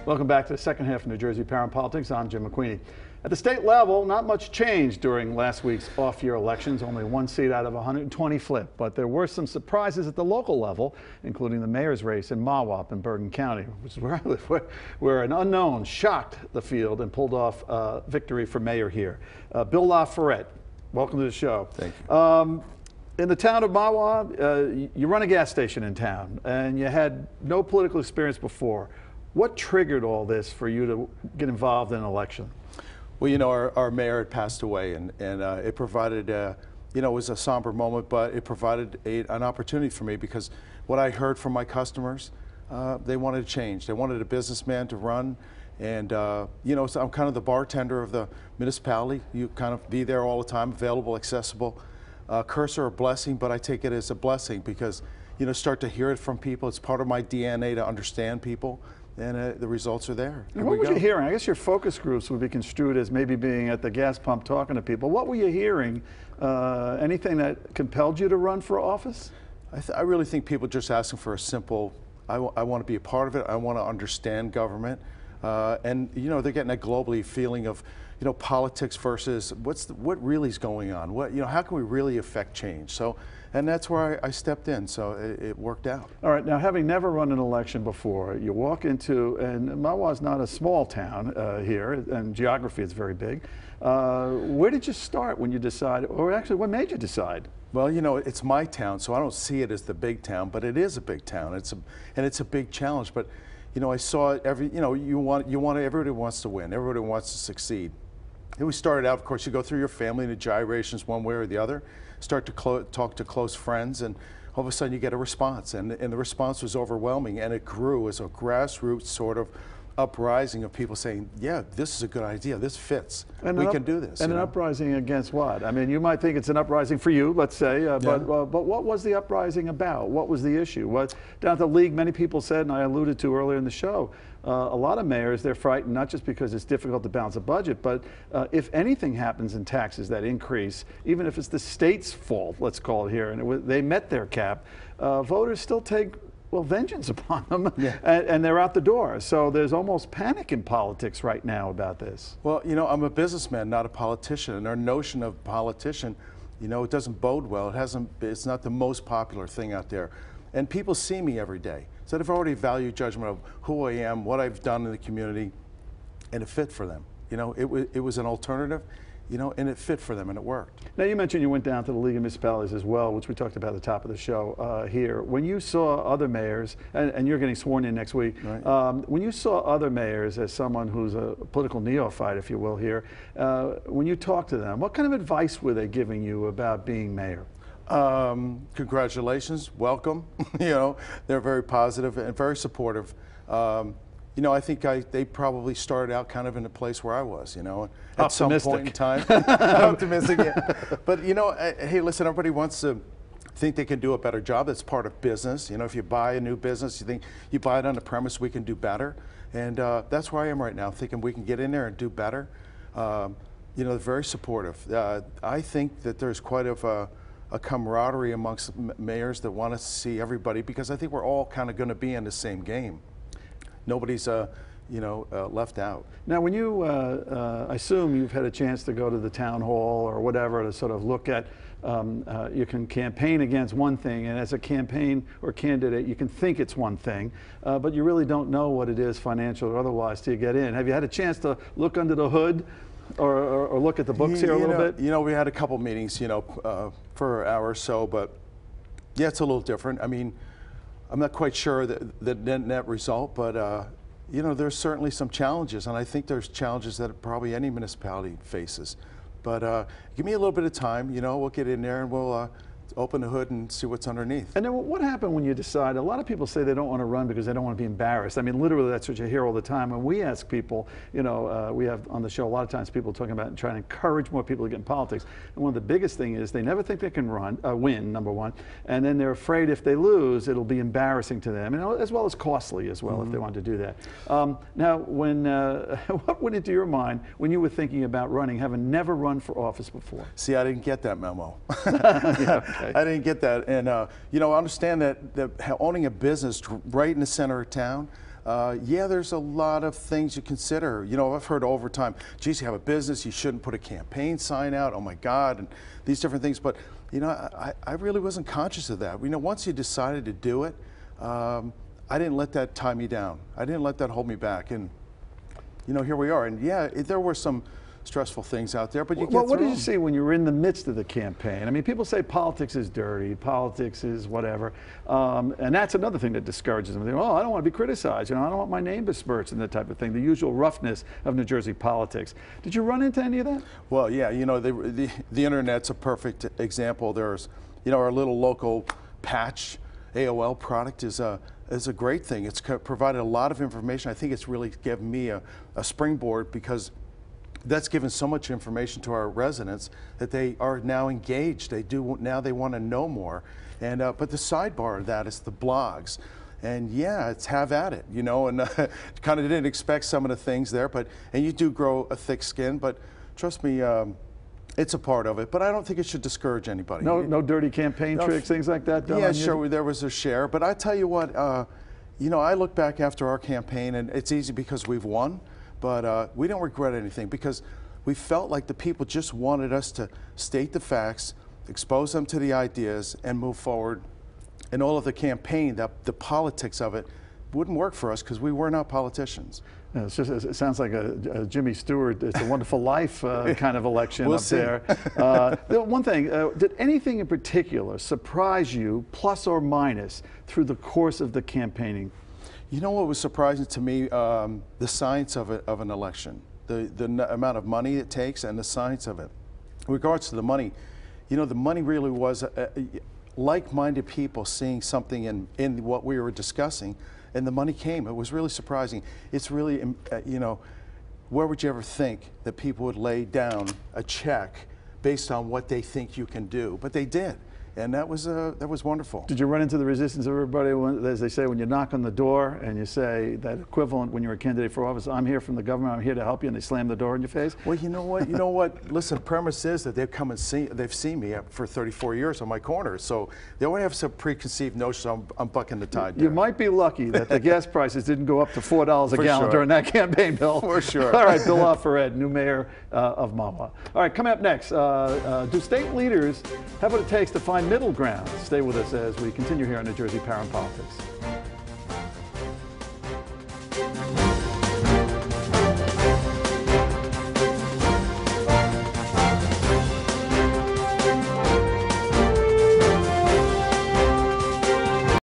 Welcome back to the second half of New Jersey Power and Politics. I'm Jim McQueeny. At the state level, not much changed during last week's off-year elections. Only one seat out of 120 flipped. But there were some surprises at the local level, including the mayor's race in Mawap in Bergen County, which is where I live, where an unknown shocked the field and pulled off victory for mayor here. Bill Laforet, welcome to the show. Thank you. In the town of Mawap, you run a gas station in town, and you had no political experience before. What triggered all this for you to get involved in an election? Well, you know, our mayor had passed away, and it provided, you know, it was a somber moment, but it provided an opportunity for me because what I heard from my customers, they wanted to change. They wanted a businessman to run, and, you know, so I'm kind of the bartender of the municipality. You kind of be there all the time, available, accessible. Curse or a blessing, but I take it as a blessing because, you know, start to hear it from people. It's part of my DNA to understand people. And the results are there. What were you hearing? I guess your focus groups would be construed as maybe being at the gas pump talking to people. What were you hearing? Anything that compelled you to run for office? I really think people just asking for a simple, I want to be a part of it. I want to understand government. And, you know, they're getting a globally feeling of, you know, politics versus what really is going on. You know, how can we really affect change? So, and that's where I stepped in, so it worked out. All right, now having never run an election before, you walk into, and Mawap's not a small town here, and geography is very big. Where did you start when you decided, or actually what made you decide? Well, you know, it's my town, so I don't see it as the big town, but it is a big town. And it's a big challenge, but you know, I saw it you know, everybody wants to win, everybody wants to succeed. And we started out, of course, you go through your family and the gyrations one way or the other, start to talk to close friends, and all of a sudden you get a response. And the response was overwhelming, and it grew as a grassroots sort of uprising of people saying, yeah, this is a good idea, this fits, and we can do this. And an uprising against what? I mean, you might think it's an uprising for you, let's say, but what was the uprising about? What was the issue? Down at the league, many people said, and I alluded to earlier in the show, a lot of mayors, they're frightened not just because it's difficult to balance a budget, but if anything happens in taxes that increase, even if it's the state's fault, let's call it here, and they met their cap, voters still take vengeance upon them, and they're out the door. So there's almost panic in politics right now about this. Well, you know, I'm a businessman, not a politician, and our notion of politician, you know, it doesn't bode well. It's not the most popular thing out there. And people see me every day. So they've already valued judgment of who I am, what I've done in the community, and it fit for them. You know, it was an alternative, you know, and it fit for them, and it worked. Now, you mentioned you went down to the League of Municipalities as well, which we talked about at the top of the show here. When you saw other mayors, and you're getting sworn in next week, right. When you saw other mayors as someone who's a political neophyte, if you will, here, when you talked to them, what kind of advice were they giving you about being mayor? Congratulations, welcome. You know, they're very positive and very supportive. You know, I think they probably started out kind of in a place where I was, you know, at some point in time. Optimistic, yeah. But, you know, hey, listen, everybody wants to think they can do a better job. That's part of business. You know, if you buy a new business, you think you buy it on the premise we can do better. And that's where I am right now, thinking we can get in there and do better. You know, they're very supportive. I think that there's quite a camaraderie amongst mayors that want to see everybody, because I think we're all kind of going to be in the same game. Nobody's, you know, left out. Now, when you, I assume you've had a chance to go to the town hall or whatever to sort of look at, you can campaign against one thing, and as a campaign or candidate, you can think it's one thing, but you really don't know what it is, financial or otherwise, till you get in. Have you had a chance to look under the hood or look at the books here a little bit? You know, we had a couple meetings, you know, for an hour or so, but yeah, it's a little different. I mean, I'm not quite sure the net result, but you know, there's certainly some challenges, and I think there's challenges that probably any municipality faces. But give me a little bit of time, you know, we'll get in there and we'll open the hood and see what's underneath. And then what happened when you decide? A lot of people say they don't want to run because they don't want to be embarrassed. I mean, literally, that's what you hear all the time. When we ask people, you know, we have on the show a lot of times people talking about trying to encourage more people to get in politics. And one of the biggest things is they never think they can win, number one, and then they're afraid if they lose, it'll be embarrassing to them, and as well as costly as well if they want to do that. Now, when what went into your mind when you were thinking about running, having never run for office before? See, I didn't get that memo. Yeah, okay. I didn't get that, and you know, I understand that owning a business right in the center of town, yeah, there's a lot of things you consider. You know, I've heard over time, geez, you have a business, you shouldn't put a campaign sign out, oh my God, and these different things. But, you know, I really wasn't conscious of that. You know, once you decided to do it, I didn't let that tie me down. I didn't let that hold me back. And, you know, here we are. And yeah, there were some stressful things out there, but you get what through did you see when you were in the midst of the campaign? I mean, people say politics is dirty, politics is whatever, and that's another thing that discourages them. They go, oh, I don't want to be criticized, you know, I don't want my name besmirched and that type of thing, the usual roughness of New Jersey politics. Did you run into any of that? Well, yeah, you know, the internet's a perfect example. There's, you know, our little local patch AOL product is a great thing. It's provided a lot of information. I think it's really given me a springboard, because that's given so much information to our residents that they are now engaged. They want to know more. And but the sidebar of that is the blogs. And yeah, it's have at it, you know, and kind of didn't expect some of the things there, and you do grow a thick skin, but trust me, it's a part of it. But I don't think it should discourage anybody. No dirty campaign tricks, things like that done? Yeah, sure, there was a share, but I tell you what, you know, I look back after our campaign, and it's easy because we've won. But we don't regret anything, because we felt like the people just wanted us to state the facts, expose them to the ideas, and move forward. And all of the campaign, the politics of it, wouldn't work for us because we were not politicians. Yeah, it sounds like a Jimmy Stewart, It's a Wonderful Life kind of election we'll up see. there. One thing, did anything in particular surprise you, plus or minus, through the course of the campaigning? You know what was surprising to me? The science of an election, the amount of money it takes, and the science of it. In regards to the money, you know, the money really was like-minded people seeing something in what we were discussing, and the money came. It was really surprising. It's really, you know, where would you ever think that people would lay down a check based on what they think you can do? But they did. And that was wonderful. Did you run into the resistance of everybody, as they say, when you knock on the door and you say that equivalent when you're a candidate for office, I'm here from the government, I'm here to help you, and they slam the door in your face? Well, you know what? You know what? Listen, premise is that they've come and they've seen me for 34 years on my corner, so they already have some preconceived notion I'm bucking the tide. You might be lucky that the gas prices didn't go up to $4 a gallon during that campaign, Bill. For sure. All right, Bill Laforet, new mayor of Mahwah. All right, coming up next, do state leaders have what it takes to find middle ground? Stay with us as we continue here on New Jersey Power and Politics.